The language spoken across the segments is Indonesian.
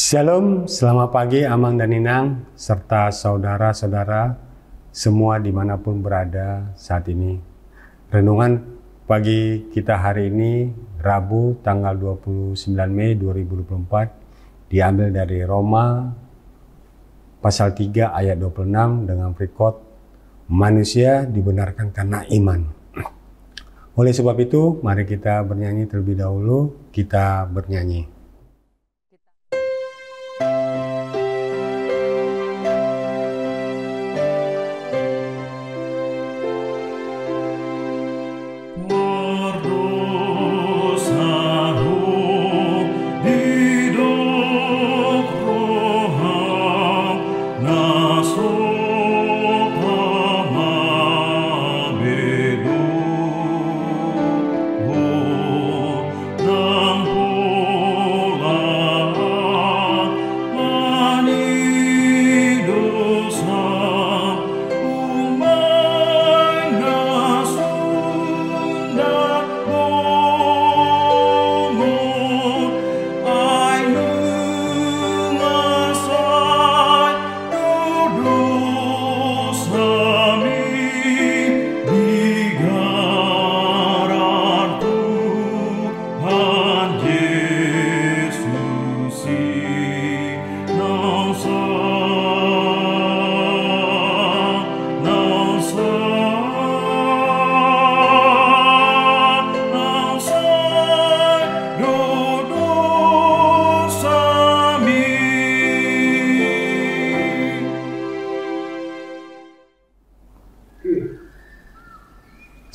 Shalom, selamat pagi Amang dan Ninang, serta saudara-saudara semua dimanapun berada saat ini. Renungan pagi kita hari ini, Rabu tanggal 29 Mei 2024, diambil dari Roma pasal 3 ayat 26 dengan perikop, manusia dibenarkan karena iman. Oleh sebab itu, mari kita bernyanyi terlebih dahulu, kita bernyanyi.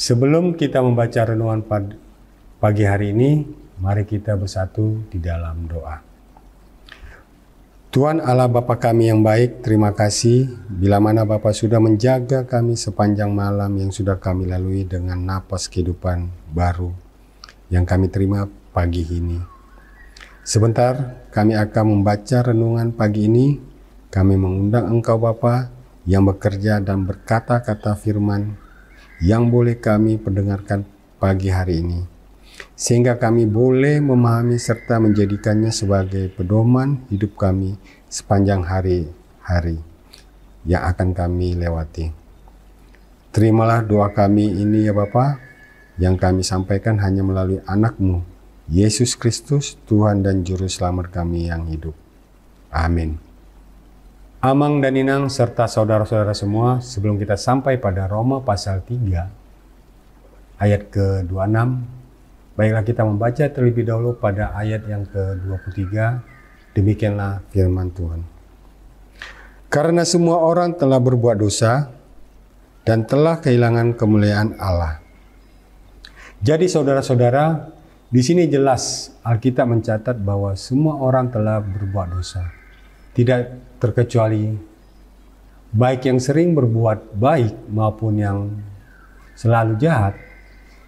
Sebelum kita membaca renungan pagi hari ini, mari kita bersatu di dalam doa. Tuhan Allah Bapa kami yang baik, terima kasih bila mana Bapa sudah menjaga kami sepanjang malam yang sudah kami lalui dengan napas kehidupan baru yang kami terima pagi ini. Sebentar kami akan membaca renungan pagi ini. Kami mengundang Engkau Bapa yang bekerja dan berkata-kata firman yang boleh kami pendengarkan pagi hari ini, sehingga kami boleh memahami serta menjadikannya sebagai pedoman hidup kami sepanjang hari-hari yang akan kami lewati. Terimalah doa kami ini ya Bapa, yang kami sampaikan hanya melalui anak-Mu, Yesus Kristus, Tuhan dan Juru Selamat kami yang hidup. Amin. Amang dan Ninang serta saudara-saudara semua, sebelum kita sampai pada Roma pasal 3 ayat ke-26, baiklah kita membaca terlebih dahulu pada ayat yang ke-23. Demikianlah firman Tuhan. Karena semua orang telah berbuat dosa dan telah kehilangan kemuliaan Allah. Jadi saudara-saudara, di sini jelas Alkitab mencatat bahwa semua orang telah berbuat dosa. Tidak terkecuali baik yang sering berbuat baik maupun yang selalu jahat,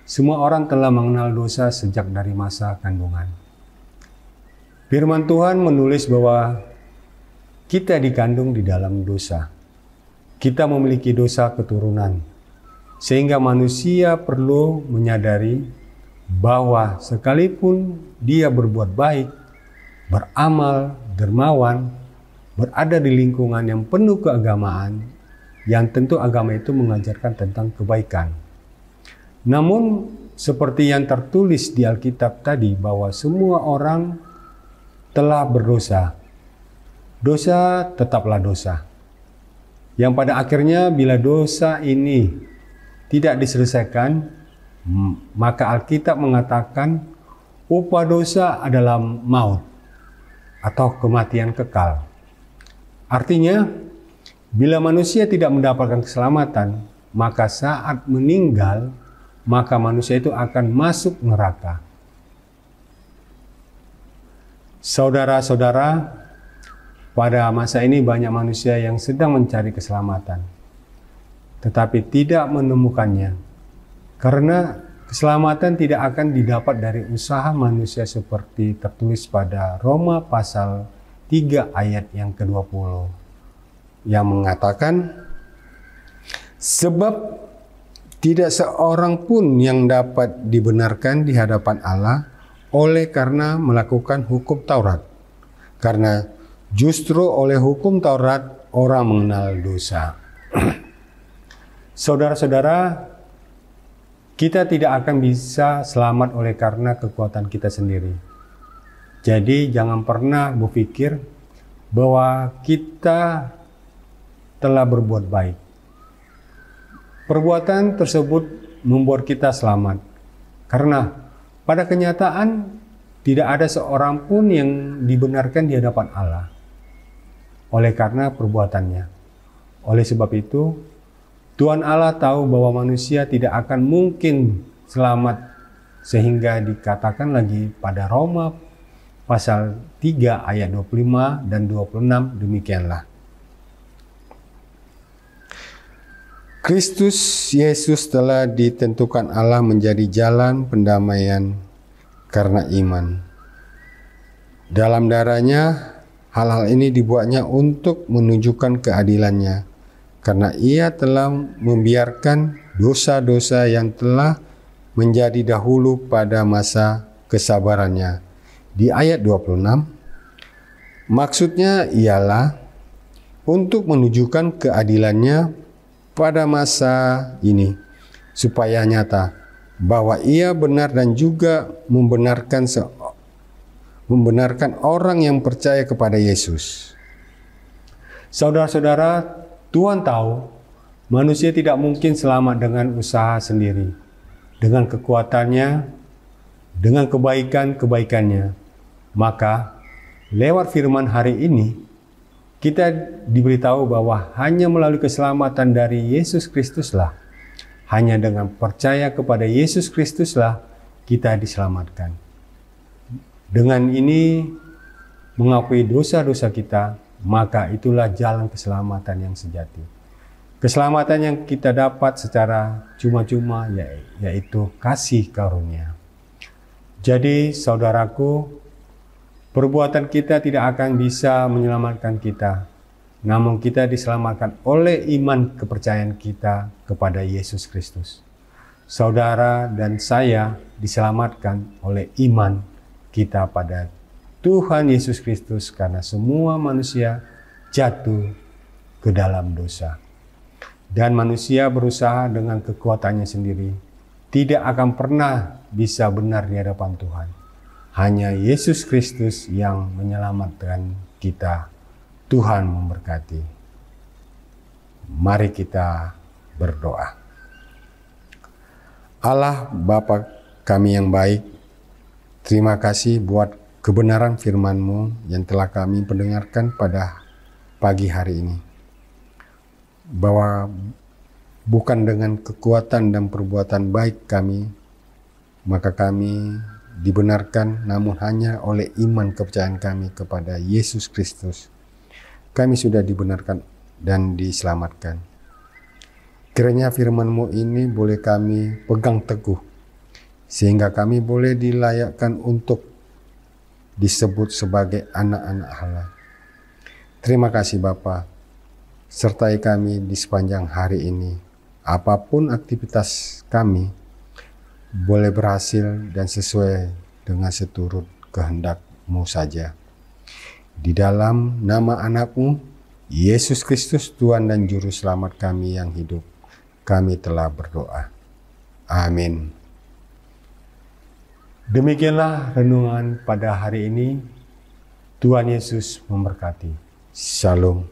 semua orang telah mengenal dosa sejak dari masa kandungan. Firman Tuhan menulis bahwa kita dikandung di dalam dosa. Kita memiliki dosa keturunan, sehingga manusia perlu menyadari bahwa sekalipun dia berbuat baik, beramal, dermawan, berada di lingkungan yang penuh keagamaan, yang tentu agama itu mengajarkan tentang kebaikan. Namun, seperti yang tertulis di Alkitab tadi, bahwa semua orang telah berdosa. Dosa tetaplah dosa. Yang pada akhirnya bila dosa ini tidak diselesaikan, maka Alkitab mengatakan upah dosa adalah maut atau kematian kekal. Artinya, bila manusia tidak mendapatkan keselamatan, maka saat meninggal, maka manusia itu akan masuk neraka. Saudara-saudara, pada masa ini banyak manusia yang sedang mencari keselamatan, tetapi tidak menemukannya, karena keselamatan tidak akan didapat dari usaha manusia seperti tertulis pada Roma pasal 3 ayat yang ke-20 yang mengatakan, sebab tidak seorang pun yang dapat dibenarkan di hadapan Allah oleh karena melakukan hukum Taurat, Karena justru oleh hukum Taurat orang mengenal dosa. Saudara-saudara, kita tidak akan bisa selamat oleh karena kekuatan kita sendiri. Jadi jangan pernah berpikir bahwa kita telah berbuat baik. Perbuatan tersebut membuat kita selamat. Karena pada kenyataan tidak ada seorang pun yang dibenarkan di hadapan Allah oleh karena perbuatannya. Oleh sebab itu, Tuhan Allah tahu bahwa manusia tidak akan mungkin selamat, sehingga dikatakan lagi pada Roma pasal 3 ayat 25 dan 26 demikianlah. Kristus Yesus telah ditentukan Allah menjadi jalan pendamaian karena iman. Dalam darahnya, hal-hal ini dibuatnya untuk menunjukkan keadilannya, karena ia telah membiarkan dosa-dosa yang telah menjadi dahulu pada masa kesabarannya. Di ayat 26, maksudnya ialah untuk menunjukkan keadilannya pada masa ini, supaya nyata bahwa ia benar dan juga membenarkan orang yang percaya kepada Yesus. Saudara-saudara, Tuhan tahu manusia tidak mungkin selamat dengan usaha sendiri, dengan kekuatannya, dengan kebaikan-kebaikannya. Maka lewat firman hari ini, kita diberitahu bahwa hanya melalui keselamatan dari Yesus Kristuslah, hanya dengan percaya kepada Yesus Kristuslah kita diselamatkan. Dengan ini mengakui dosa-dosa kita, maka itulah jalan keselamatan yang sejati. Keselamatan yang kita dapat secara cuma-cuma yaitu kasih karunia. Jadi saudaraku, perbuatan kita tidak akan bisa menyelamatkan kita, namun kita diselamatkan oleh iman kepercayaan kita kepada Yesus Kristus. Saudara dan saya diselamatkan oleh iman kita pada Tuhan Yesus Kristus, karena semua manusia jatuh ke dalam dosa. Dan manusia berusaha dengan kekuatannya sendiri tidak akan pernah bisa benar di hadapan Tuhan. Hanya Yesus Kristus yang menyelamatkan kita. Tuhan memberkati. Mari kita berdoa. Allah Bapa kami yang baik, terima kasih buat kebenaran firman-Mu yang telah kami pendengarkan pada pagi hari ini. Bahwa bukan dengan kekuatan dan perbuatan baik kami, maka kami dibenarkan, namun hanya oleh iman kepercayaan kami kepada Yesus Kristus. Kami sudah dibenarkan dan diselamatkan. Kiranya firman-Mu ini boleh kami pegang teguh, sehingga kami boleh dilayakkan untuk disebut sebagai anak-anak Allah. Terima kasih Bapa, sertai kami di sepanjang hari ini. Apapun aktivitas kami, boleh berhasil dan sesuai dengan seturut kehendak-Mu saja. Di dalam nama anak-Mu, Yesus Kristus, Tuhan dan Juru Selamat kami yang hidup, kami telah berdoa. Amin. Demikianlah renungan pada hari ini. Tuhan Yesus memberkati. Shalom.